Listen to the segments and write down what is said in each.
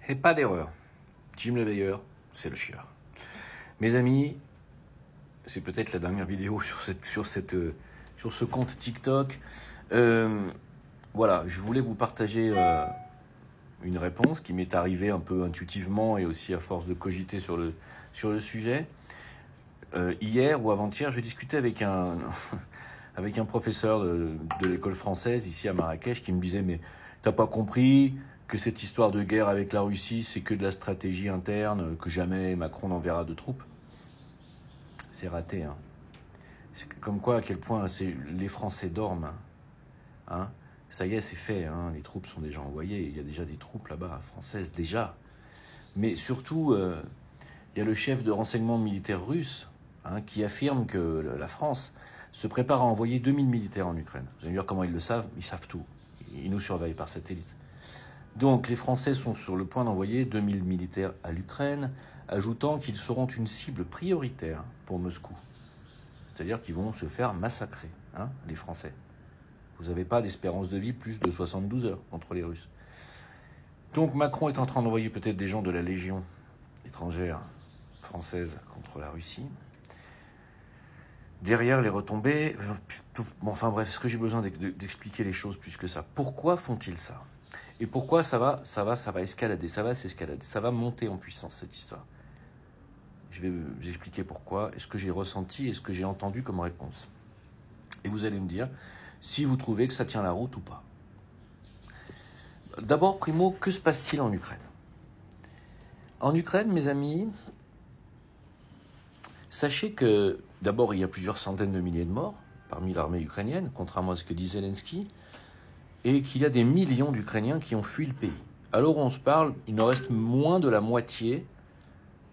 Et pas d'erreur. Jim le Veilleur, c'est le chieur. Mes amis, c'est peut-être la dernière vidéo sur ce compte TikTok. Voilà, je voulais vous partager une réponse qui m'est arrivée un peu intuitivement et aussi à force de cogiter sur le sujet. Hier ou avant-hier, je discutais avec un, avec un professeur de l'école française ici à Marrakech qui me disait « Mais t'as pas compris que cette histoire de guerre avec la Russie, c'est que de la stratégie interne, que jamais Macron n'enverra de troupes ?» C'est raté, hein. C'est comme quoi, à quel point les Français dorment. Hein. Ça y est, c'est fait, hein. Les troupes sont déjà envoyées. Il y a déjà des troupes là-bas, françaises, déjà. Mais surtout, il y a le chef de renseignement militaire russe qui affirme que la France se prépare à envoyer 2000 militaires en Ukraine. Vous allez me dire comment ils le savent? Ils savent tout. Ils nous surveillent par satellite. Donc les Français sont sur le point d'envoyer 2000 militaires à l'Ukraine, ajoutant qu'ils seront une cible prioritaire pour Moscou. C'est-à-dire qu'ils vont se faire massacrer, les Français. Vous n'avez pas d'espérance de vie plus de 72 heures contre les Russes. Donc Macron est en train d'envoyer peut-être des gens de la Légion étrangère française contre la Russie. Derrière les retombées, enfin bref, est-ce que j'ai besoin d'expliquer les choses plus que ça? Pourquoi font-ils ça? Et pourquoi ça va escalader, ça va s'escalader, ça va monter en puissance cette histoire? Je vais vous expliquer pourquoi, et ce que j'ai ressenti et ce que j'ai entendu comme réponse. Et vous allez me dire si vous trouvez que ça tient la route ou pas. D'abord, primo, que se passe-t-il en Ukraine? En Ukraine, mes amis, sachez que d'abord, il y a plusieurs centaines de milliers de morts parmi l'armée ukrainienne, contrairement à ce que dit Zelensky, et qu'il y a des millions d'Ukrainiens qui ont fui le pays. Alors on se parle, il ne reste moins de la moitié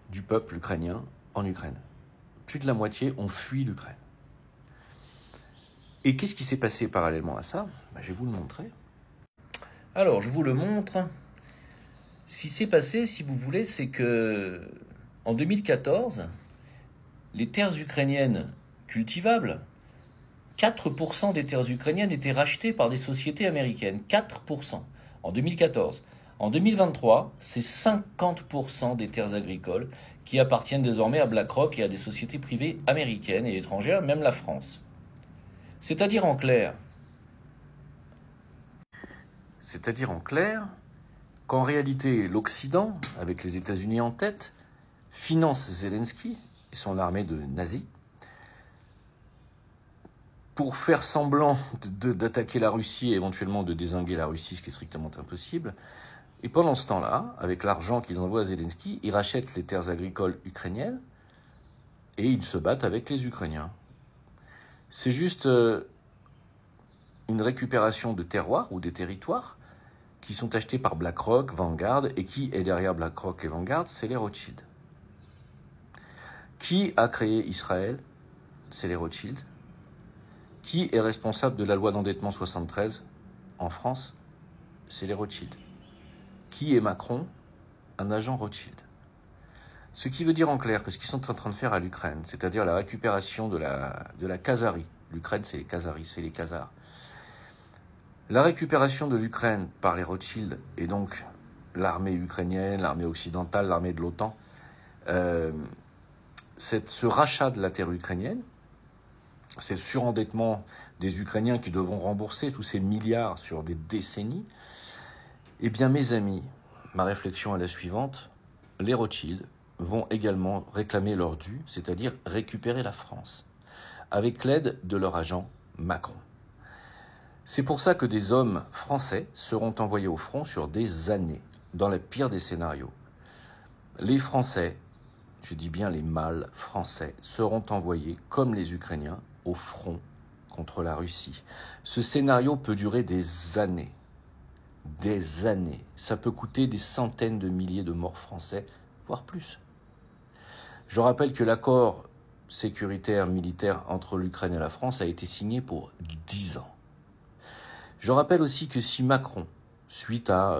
du peuple ukrainien en Ukraine. Plus de la moitié ont fui l'Ukraine. Et qu'est-ce qui s'est passé parallèlement à ça? Je vais vous le montrer. Alors, je vous le montre. Ce qui s'est passé, si vous voulez, c'est que en 2014, les terres ukrainiennes cultivables, 4% des terres ukrainiennes étaient rachetées par des sociétés américaines. 4% en 2014. En 2023, c'est 50% des terres agricoles qui appartiennent désormais à BlackRock et à des sociétés privées américaines et étrangères, même la France. C'est-à-dire en clair qu'en réalité, l'Occident, avec les États-Unis en tête, finance Zelensky et son armée de nazis pour faire semblant d'attaquer la Russie et éventuellement de dézinguer la Russie, ce qui est strictement impossible. Et pendant ce temps-là, avec l'argent qu'ils envoient à Zelensky, ils rachètent les terres agricoles ukrainiennes et ils se battent avec les Ukrainiens. C'est juste une récupération de terroirs ou des territoires qui sont achetés par BlackRock, Vanguard, et qui est derrière BlackRock et Vanguard, c'est les Rothschild. Qui a créé Israël? C'est les Rothschild. Qui est responsable de la loi d'endettement 73 en France? C'est les Rothschild. Qui est Macron? Un agent Rothschild. Ce qui veut dire en clair que ce qu'ils sont en train de faire à l'Ukraine, c'est-à-dire la récupération de la Khazarie, l'Ukraine c'est les Khazaris, c'est les Khazars, la récupération de l'Ukraine par les Rothschild et donc l'armée ukrainienne, l'armée occidentale, l'armée de l'OTAN, ce rachat de la terre ukrainienne, c'est le surendettement des Ukrainiens qui devront rembourser tous ces milliards sur des décennies. Eh bien, mes amis, ma réflexion est la suivante. Les Rothschild vont également réclamer leur dû, c'est-à-dire récupérer la France, avec l'aide de leur agent Macron. C'est pour ça que des hommes français seront envoyés au front sur des années, dans le pire des scénarios. Les Français, je dis bien les mâles français, seront envoyés, comme les Ukrainiens, au front contre la Russie. Ce scénario peut durer des années. Des années. Ça peut coûter des centaines de milliers de morts français, voire plus. Je rappelle que l'accord sécuritaire militaire entre l'Ukraine et la France a été signé pour 10 ans. Je rappelle aussi que si Macron, suite à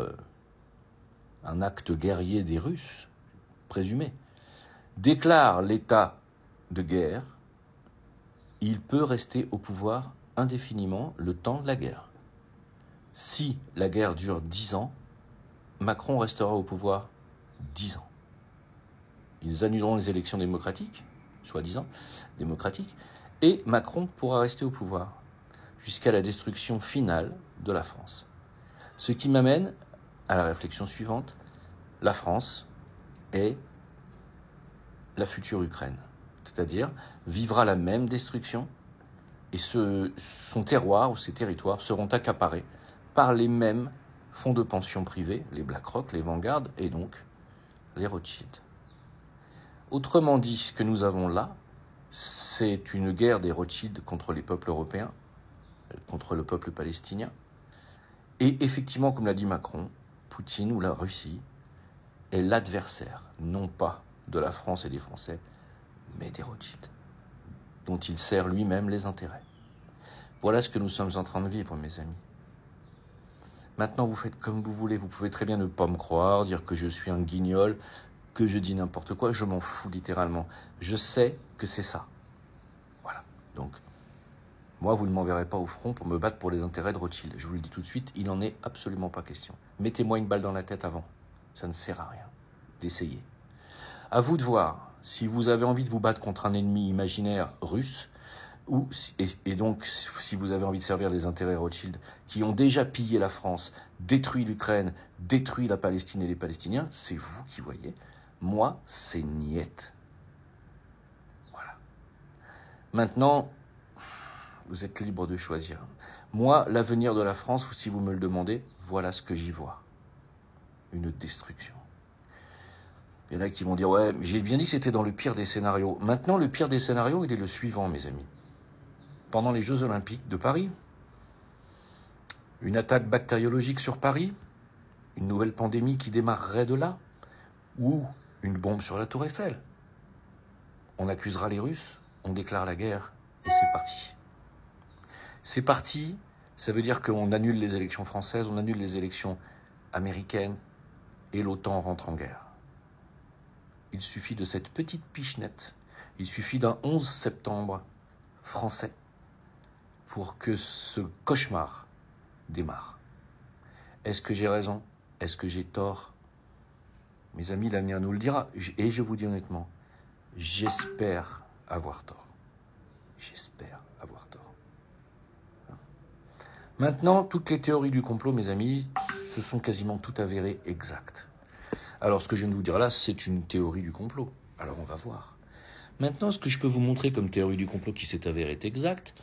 un acte guerrier des Russes, présumé, déclare l'état de guerre, il peut rester au pouvoir indéfiniment le temps de la guerre. Si la guerre dure 10 ans, Macron restera au pouvoir 10 ans. Ils annuleront les élections démocratiques, soi-disant démocratiques, et Macron pourra rester au pouvoir jusqu'à la destruction finale de la France. Ce qui m'amène à la réflexion suivante. La France est la future Ukraine, c'est-à-dire vivra la même destruction et son terroir ou ses territoires seront accaparés par les mêmes fonds de pension privés, les BlackRock, les Vanguard et donc les Rothschild. Autrement dit, ce que nous avons là, c'est une guerre des Rothschild contre les peuples européens, contre le peuple palestinien. Et effectivement, comme l'a dit Macron, Poutine ou la Russie est l'adversaire, non pas de la France et des Français, mais des Rothschild, dont il sert lui-même les intérêts. Voilà ce que nous sommes en train de vivre, mes amis. Maintenant, vous faites comme vous voulez. Vous pouvez très bien ne pas me croire, dire que je suis un guignol, que je dis n'importe quoi. Je m'en fous littéralement. Je sais que c'est ça. Voilà. Donc, moi, vous ne m'enverrez pas au front pour me battre pour les intérêts de Rothschild. Je vous le dis tout de suite, il n'en est absolument pas question. Mettez-moi une balle dans la tête avant. Ça ne sert à rien d'essayer. À vous de voir. Si vous avez envie de vous battre contre un ennemi imaginaire russe, et donc si vous avez envie de servir les intérêts Rothschild, qui ont déjà pillé la France, détruit l'Ukraine, détruit la Palestine et les Palestiniens, c'est vous qui voyez. Moi, c'est niette. Voilà. Maintenant, vous êtes libre de choisir. Moi, l'avenir de la France, si vous me le demandez, voilà ce que j'y vois. Une destruction. Il y en a qui vont dire, ouais, j'ai bien dit que c'était dans le pire des scénarios. Maintenant, le pire des scénarios, il est le suivant, mes amis. Pendant les Jeux Olympiques de Paris, une attaque bactériologique sur Paris, une nouvelle pandémie qui démarrerait de là, ou une bombe sur la Tour Eiffel. On accusera les Russes, on déclare la guerre, et c'est parti. C'est parti, ça veut dire qu'on annule les élections françaises, on annule les élections américaines, et l'OTAN rentre en guerre. Il suffit de cette petite pichenette, il suffit d'un 11 septembre français pour que ce cauchemar démarre. Est-ce que j'ai raison? Est-ce que j'ai tort? Mes amis, l'avenir nous le dira. Et je vous dis honnêtement, j'espère avoir tort. J'espère avoir tort. Maintenant, toutes les théories du complot, mes amis, se sont quasiment toutes avérées exactes. Alors, ce que je viens de vous dire là, c'est une théorie du complot. Alors, on va voir. Maintenant, ce que je peux vous montrer comme théorie du complot qui s'est avérée exacte,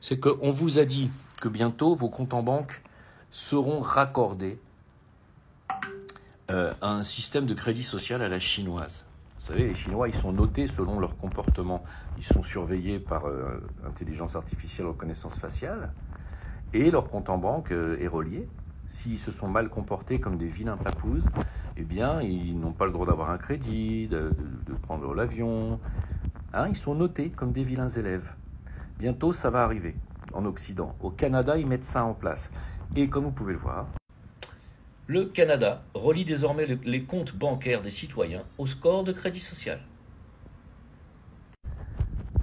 c'est qu'on vous a dit que bientôt, vos comptes en banque seront raccordés à un système de crédit social à la chinoise. Vous savez, les Chinois, ils sont notés selon leur comportement. Ils sont surveillés par intelligence artificielle, reconnaissance faciale, et leur compte en banque est relié. S'ils se sont mal comportés comme des vilains papouses, eh bien, ils n'ont pas le droit d'avoir un crédit, de prendre l'avion. Hein, ils sont notés comme des vilains élèves. Bientôt, ça va arriver en Occident. Au Canada, ils mettent ça en place. Et comme vous pouvez le voir, le Canada relie désormais les comptes bancaires des citoyens au score de crédit social.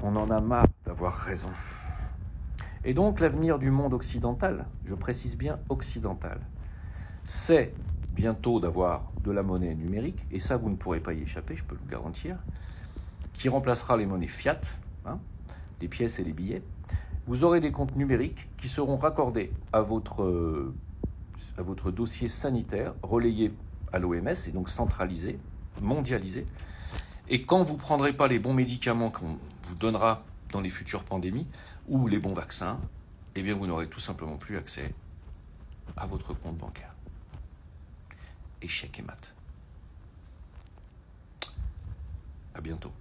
On en a marre d'avoir raison. Et donc, l'avenir du monde occidental, je précise bien occidental, c'est bientôt d'avoir de la monnaie numérique, et ça, vous ne pourrez pas y échapper, je peux le garantir, qui remplacera les monnaies fiat, hein, les pièces et les billets. Vous aurez des comptes numériques qui seront raccordés à votre dossier sanitaire, relayé à l'OMS, et donc centralisé, mondialisé. Et quand vous ne prendrez pas les bons médicaments qu'on vous donnera dans les futures pandémies, ou les bons vaccins, eh bien vous n'aurez tout simplement plus accès à votre compte bancaire. Échec et mat. À bientôt.